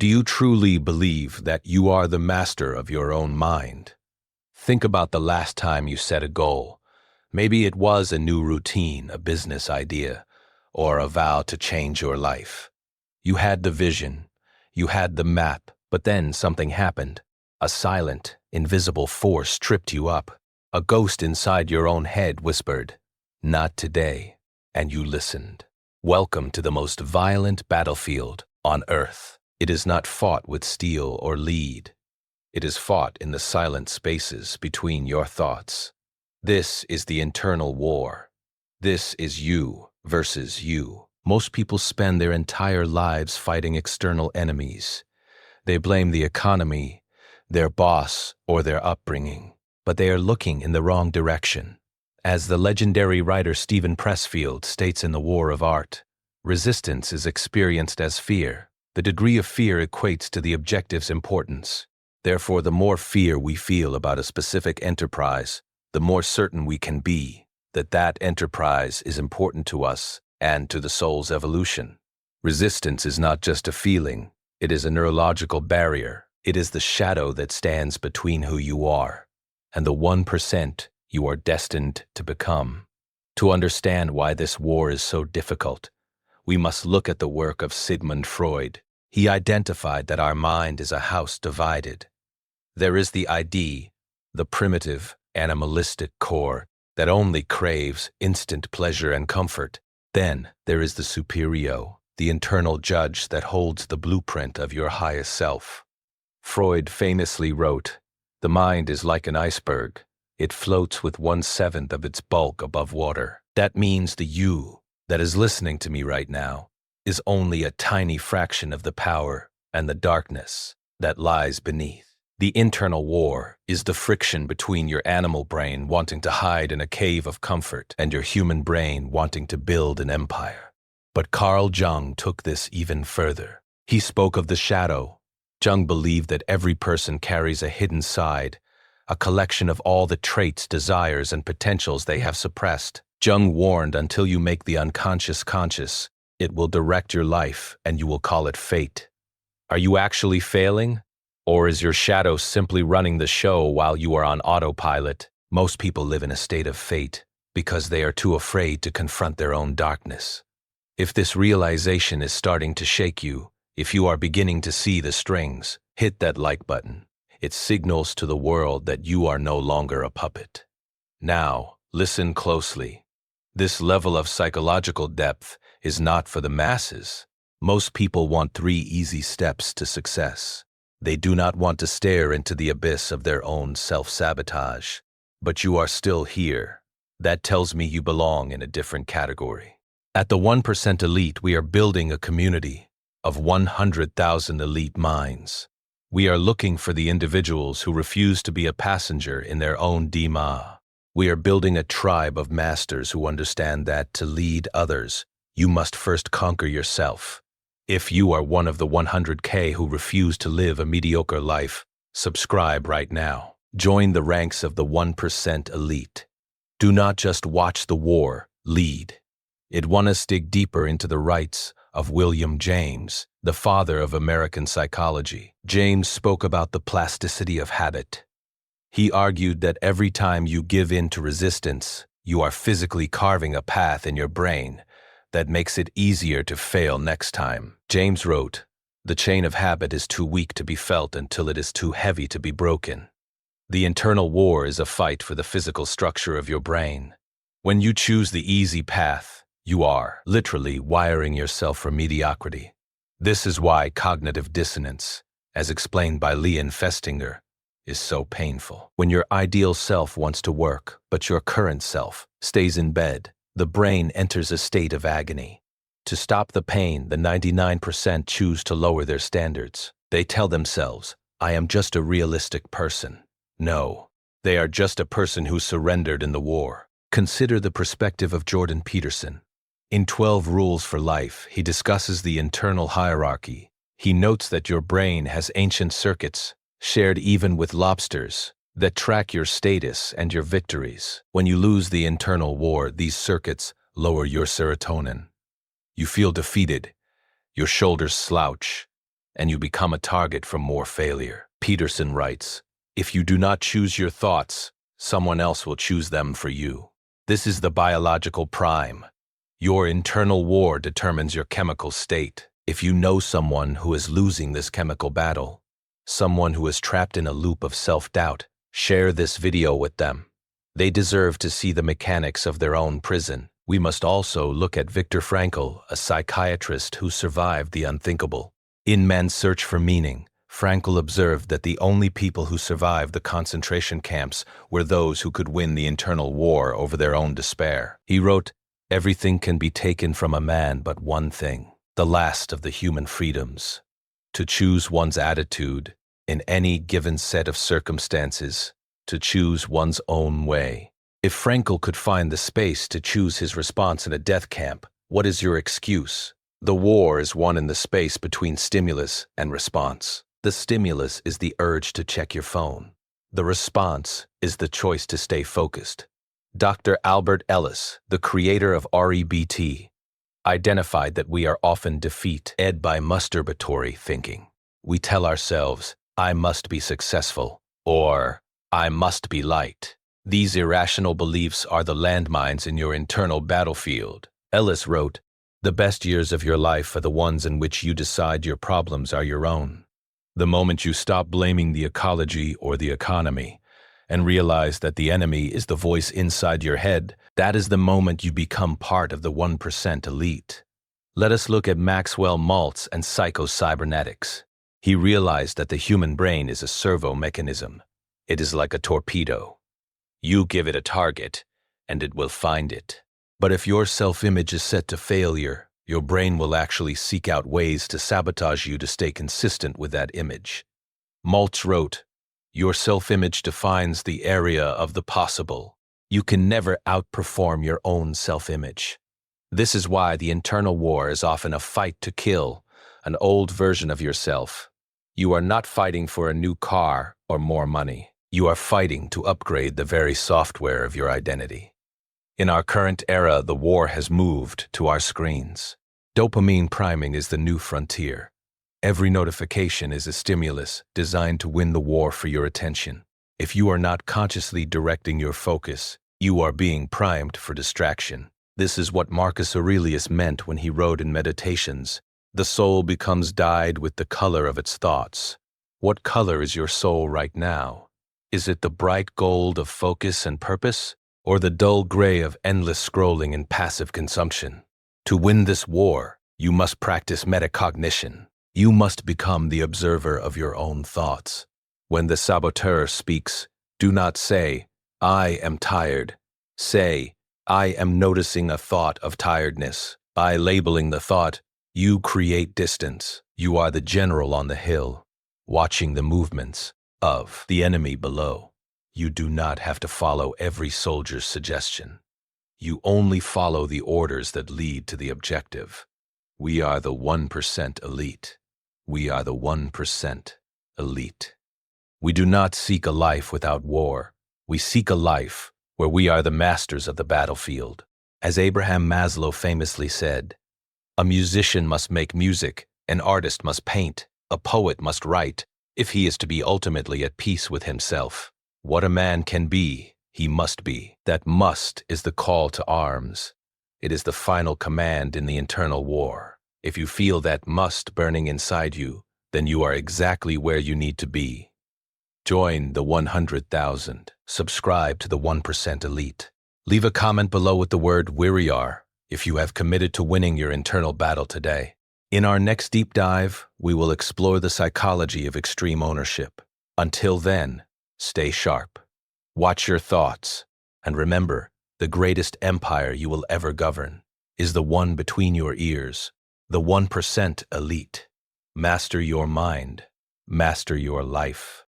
Do you truly believe that you are the master of your own mind? Think about the last time you set a goal. Maybe it was a new routine, a business idea, or a vow to change your life. You had the vision, you had the map, but then something happened. A silent, invisible force tripped you up. A ghost inside your own head whispered, "Not today," and you listened. Welcome to the most violent battlefield on Earth. It is not fought with steel or lead. It is fought in the silent spaces between your thoughts. This is the internal war. This is you versus you. Most people spend their entire lives fighting external enemies. They blame the economy, their boss, or their upbringing, but they are looking in the wrong direction. As the legendary writer Stephen Pressfield states in The War of Art, resistance is experienced as fear. The degree of fear equates to the objective's importance. Therefore, the more fear we feel about a specific enterprise, the more certain we can be that that enterprise is important to us and to the soul's evolution. Resistance is not just a feeling, it is a neurological barrier. It is the shadow that stands between who you are and the 1% you are destined to become. To understand why this war is so difficult, we must look at the work of Sigmund Freud. He identified that our mind is a house divided. There is the ID, the primitive, animalistic core that only craves instant pleasure and comfort. Then there is the superio, the internal judge that holds the blueprint of your highest self. Freud famously wrote, "The mind is like an iceberg. It floats with 1/7 of its bulk above water." That means the you that is listening to me right now is only a tiny fraction of the power and the darkness that lies beneath. The internal war is the friction between your animal brain wanting to hide in a cave of comfort and your human brain wanting to build an empire. But Carl Jung took this even further. He spoke of the shadow. Jung believed that every person carries a hidden side, a collection of all the traits, desires, and potentials they have suppressed. Jung warned, until you make the unconscious conscious, it will direct your life and you will call it fate. Are you actually failing? Or is your shadow simply running the show while you are on autopilot? Most people live in a state of fate because they are too afraid to confront their own darkness. If this realization is starting to shake you, if you are beginning to see the strings, hit that like button. It signals to the world that you are no longer a puppet. Now, listen closely. This level of psychological depth is not for the masses. Most people want 3 easy steps to success. They do not want to stare into the abyss of their own self-sabotage. But you are still here. That tells me you belong in a different category. At the 1% elite, we are building a community of 100,000 elite minds. We are looking for the individuals who refuse to be a passenger in their own dema. We are building a tribe of masters who understand that to lead others, you must first conquer yourself. If you are one of the 100K who refuse to live a mediocre life, subscribe right now. Join the ranks of the 1% elite. Do not just watch the war, lead. It wants us dig deeper into the rights of William James, the father of American psychology. James spoke about the plasticity of habit. He argued that every time you give in to resistance, you are physically carving a path in your brain that makes it easier to fail next time. James wrote, "The chain of habit is too weak to be felt until it is too heavy to be broken." The internal war is a fight for the physical structure of your brain. When you choose the easy path, you are literally wiring yourself for mediocrity. This is why cognitive dissonance, as explained by Leon Festinger, is so painful. When your ideal self wants to work, but your current self stays in bed, the brain enters a state of agony. To stop the pain, the 99% choose to lower their standards. They tell themselves, "I am just a realistic person." No, they are just a person who surrendered in the war. Consider the perspective of Jordan Peterson. In 12 Rules for Life, he discusses the internal hierarchy. He notes that your brain has ancient circuits, shared even with lobsters, that track your status and your victories. When you lose the internal war, these circuits lower your serotonin. You feel defeated, your shoulders slouch, and you become a target for more failure. Peterson writes, "If you do not choose your thoughts, someone else will choose them for you." This is the biological prime. Your internal war determines your chemical state. If you know someone who is losing this chemical battle, someone who is trapped in a loop of self-doubt, share this video with them. They deserve to see the mechanics of their own prison. We must also look at Viktor Frankl, a psychiatrist who survived the unthinkable. In Man's Search for Meaning, Frankl observed that the only people who survived the concentration camps were those who could win the internal war over their own despair. He wrote, "Everything can be taken from a man but one thing, the last of the human freedoms, to choose one's attitude in any given set of circumstances, to choose one's own way." If Frankl could find the space to choose his response in a death camp, what is your excuse? The war is won in the space between stimulus and response. The stimulus is the urge to check your phone. The response is the choice to stay focused. Dr. Albert Ellis, the creator of REBT, identified that we are often defeated by masturbatory thinking. We tell ourselves, "I must be successful," or "I must be liked." These irrational beliefs are the landmines in your internal battlefield. Ellis wrote, "The best years of your life are the ones in which you decide your problems are your own. The moment you stop blaming the ecology or the economy and realize that the enemy is the voice inside your head, that is the moment you become part of the 1% elite." Let us look at Maxwell Maltz and Psycho-Cybernetics. He realized that the human brain is a servo mechanism. It is like a torpedo. You give it a target, and it will find it. But if your self-image is set to failure, your brain will actually seek out ways to sabotage you to stay consistent with that image. Maltz wrote, "Your self-image defines the area of the possible. You can never outperform your own self-image." This is why the internal war is often a fight to kill an old version of yourself. You are not fighting for a new car or more money. You are fighting to upgrade the very software of your identity. In our current era, the war has moved to our screens. Dopamine priming is the new frontier. Every notification is a stimulus designed to win the war for your attention. If you are not consciously directing your focus, you are being primed for distraction. This is what Marcus Aurelius meant when he wrote in Meditations, "The soul becomes dyed with the color of its thoughts." What color is your soul right now? Is it the bright gold of focus and purpose, or the dull gray of endless scrolling and passive consumption? To win this war, you must practice metacognition. You must become the observer of your own thoughts. When the saboteur speaks, do not say, "I am tired." Say, "I am noticing a thought of tiredness." By labeling the thought, you create distance. You are the general on the hill, watching the movements of the enemy below. You do not have to follow every soldier's suggestion. You only follow the orders that lead to the objective. We are the 1% elite. We are the 1% elite. We do not seek a life without war. We seek a life where we are the masters of the battlefield. As Abraham Maslow famously said, "A musician must make music, an artist must paint, a poet must write, if he is to be ultimately at peace with himself. What a man can be, he must be." That must is the call to arms. It is the final command in the internal war. If you feel that must burning inside you, then you are exactly where you need to be. Join the 100,000. Subscribe to the 1% elite. Leave a comment below with the word "WEARY" if you have committed to winning your internal battle today. In our next deep dive, we will explore the psychology of extreme ownership. Until then, stay sharp, watch your thoughts, and remember, the greatest empire you will ever govern is the one between your ears, the 1% elite. Master your mind, master your life.